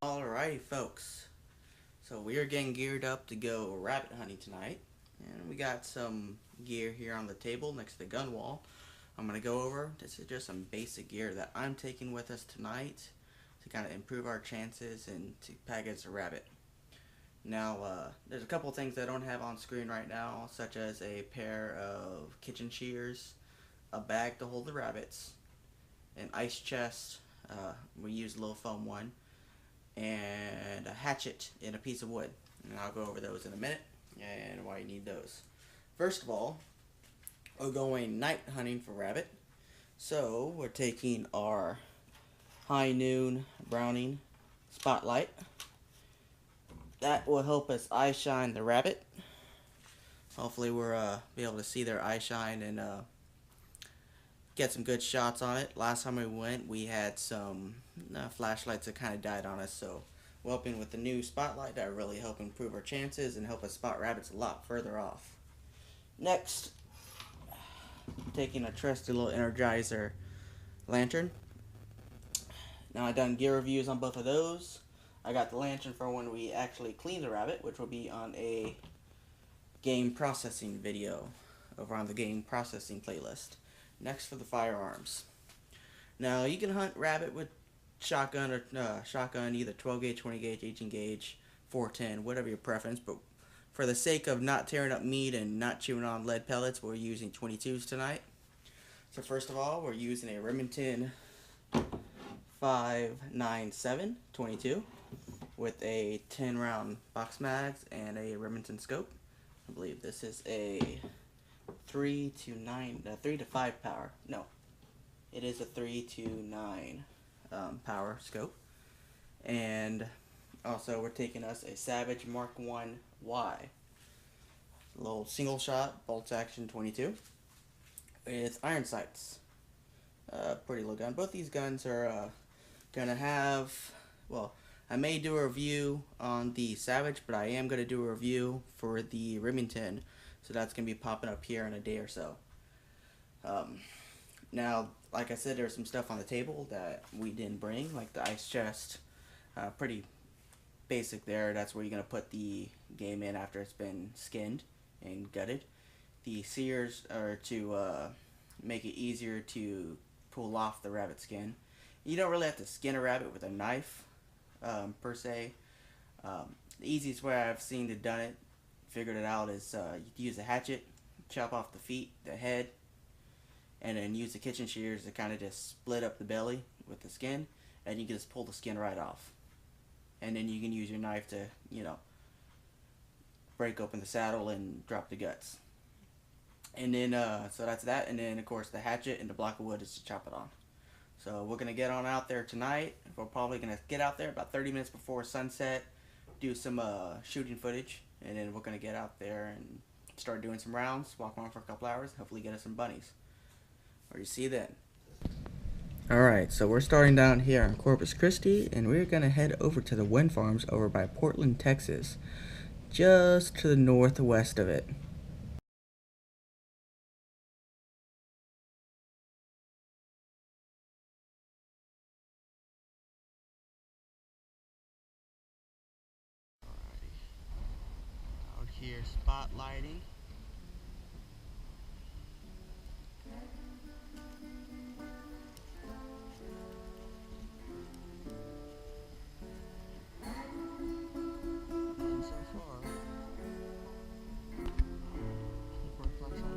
Alrighty, folks. So we are getting geared up to go rabbit hunting tonight, and we got some gear here on the table next to the gun wall. I'm gonna go over. This is just some basic gear that I'm taking with us tonight to kind of improve our chances and to package a rabbit. Now, there's a couple things I don't have on screen right now, such as a pair of kitchen shears, a bag to hold the rabbits, an ice chest. We use a little foam one, and a hatchet and a piece of wood. And I'll go over those in a minute and why you need those. First of all, we're going night hunting for rabbit. So we're taking our high noon Browning spotlight. That will help us eye shine the rabbit. Hopefully we'll be able to see their eye shine and get some good shots on it. Last time we went, we had some flashlights that kind of died on us, so we're hoping with the new spotlight that really help improve our chances and help us spot rabbits a lot further off. Next, taking a trusty little Energizer lantern. Now I've done gear reviews on both of those. I got the lantern for when we actually clean the rabbit, which will be on a game processing video over on the game processing playlist. Next for the firearms. Now you can hunt rabbit with shotgun or shotgun, either 12 gauge, 20 gauge, 18 gauge, 410, whatever your preference. But for the sake of not tearing up meat and not chewing on lead pellets, we're using 22s tonight. So first of all, we're using a Remington 597 22 with a 10 round box mags and a Remington scope. I believe this is a 3 to 5 power. No, it is a 3 to 9 power scope. And also we're taking us a Savage Mark 1Y, a little single shot bolt action 22 with iron sights. Pretty little gun. Both these guns are gonna have, well, I may do a review on the Savage, but I am gonna do a review for the Remington. So that's going to be popping up here in a day or so. Now, like I said, there's some stuff on the table that we didn't bring, like the ice chest. Pretty basic there. That's where you're going to put the game in after it's been skinned and gutted. The sears are to make it easier to pull off the rabbit skin. You don't really have to skin a rabbit with a knife, per se. The easiest way I've seen to done it, figured it out, is you use a hatchet, chop off the feet, the head, and then use the kitchen shears to kind of just split up the belly with the skin, and you can just pull the skin right off. And then you can use your knife to, break open the saddle and drop the guts. And then, so that's that, and then of course the hatchet and the block of wood is to chop it on. So we're going to get on out there tonight. We're probably going to get out there about 30 minutes before sunset, do some shooting footage, and then we're going to get out there and start doing some rounds, walk around for a couple hours, hopefully get us some bunnies. Or you see you then. Alright, so we're starting down here in Corpus Christi, and we're going to head over to the wind farms over by Portland, Texas, just to the northwest of it. Out here spotlighting. Nothing so far. Keep reflection.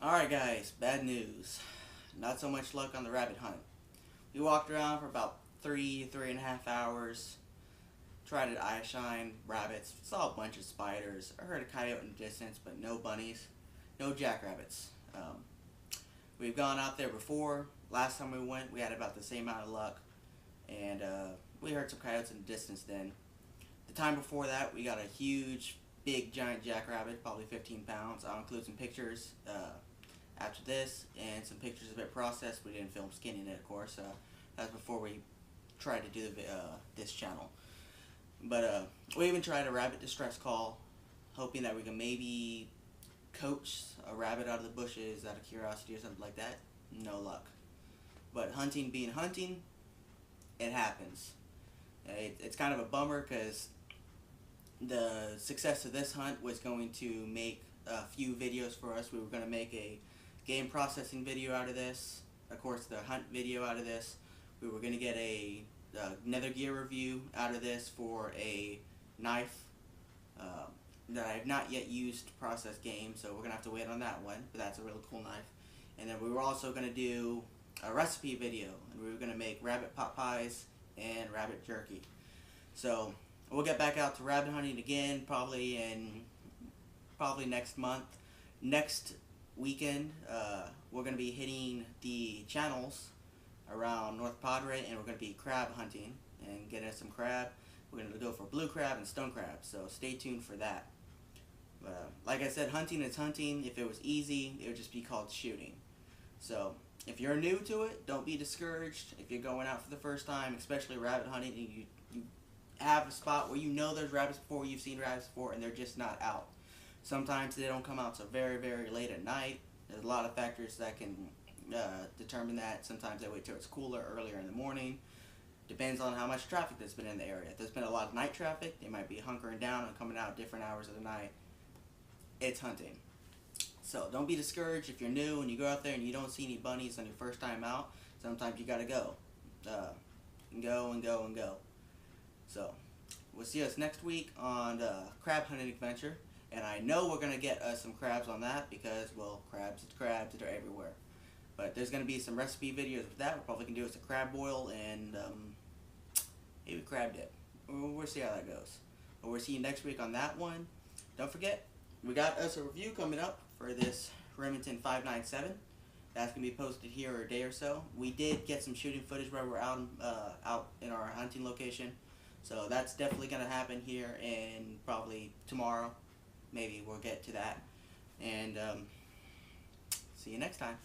Alright guys, bad news. Not so much luck on the rabbit hunt. We walked around for about 3.5 hours. Tried to eye shine rabbits. Saw a bunch of spiders. I heard a coyote in the distance, but no bunnies. No jackrabbits. We've gone out there before. Last time we went, we had about the same amount of luck. And we heard some coyotes in the distance then. The time before that, we got a huge, big, giant jackrabbit, probably 15 pounds. I'll include some pictures after this, and some pictures of it processed. We didn't film skinning it, of course. That's before we tried to do this channel. But we even tried a rabbit distress call, hoping that we can maybe coax a rabbit out of the bushes out of curiosity or something like that. No luck. But hunting being hunting, it happens. It's kind of a bummer because the success of this hunt was going to make a few videos for us. We were going to make a game processing video out of this, of course the hunt video out of this. We were going to get a nether gear review out of this for a knife that I have not yet used to process game, so we're going to have to wait on that one, but that's a really cool knife. And then we were also going to do a recipe video, and we were going to make rabbit pot pies and rabbit jerky. So we'll get back out to rabbit hunting again probably next month. Next weekend we're going to be hitting the channels around North Padre, and we're going to be crab hunting and getting us some crab. We're going to go for blue crab and stone crab, so stay tuned for that. But like I said, hunting is hunting. If it was easy, it would just be called shooting. So if you're new to it, don't be discouraged. If you're going out for the first time, especially rabbit hunting, and you have a spot where you know there's rabbits before, you've seen rabbits before, and they're just not out. Sometimes they don't come out till very, very late at night. There's a lot of factors that can determine that. Sometimes they wait till it's cooler, earlier in the morning. Depends on how much traffic there's been in the area. If there's been a lot of night traffic, they might be hunkering down and coming out different hours of the night. It's hunting. So don't be discouraged if you're new and you go out there and you don't see any bunnies on your first time out. Sometimes you gotta go. And go and go and go. So we'll see us next week on the crab hunting adventure. And I know we're gonna get some crabs on that because, well, crabs, they're everywhere. But there's gonna be some recipe videos with that. We're probably gonna do us a crab boil and maybe crab dip. We'll see how that goes. But we'll see you next week on that one. Don't forget, we got us a review coming up for this Remington 597. That's going to be posted here in a day or so. We did get some shooting footage where we're out in our hunting location. So that's definitely going to happen here and probably tomorrow. Maybe we'll get to that. And see you next time.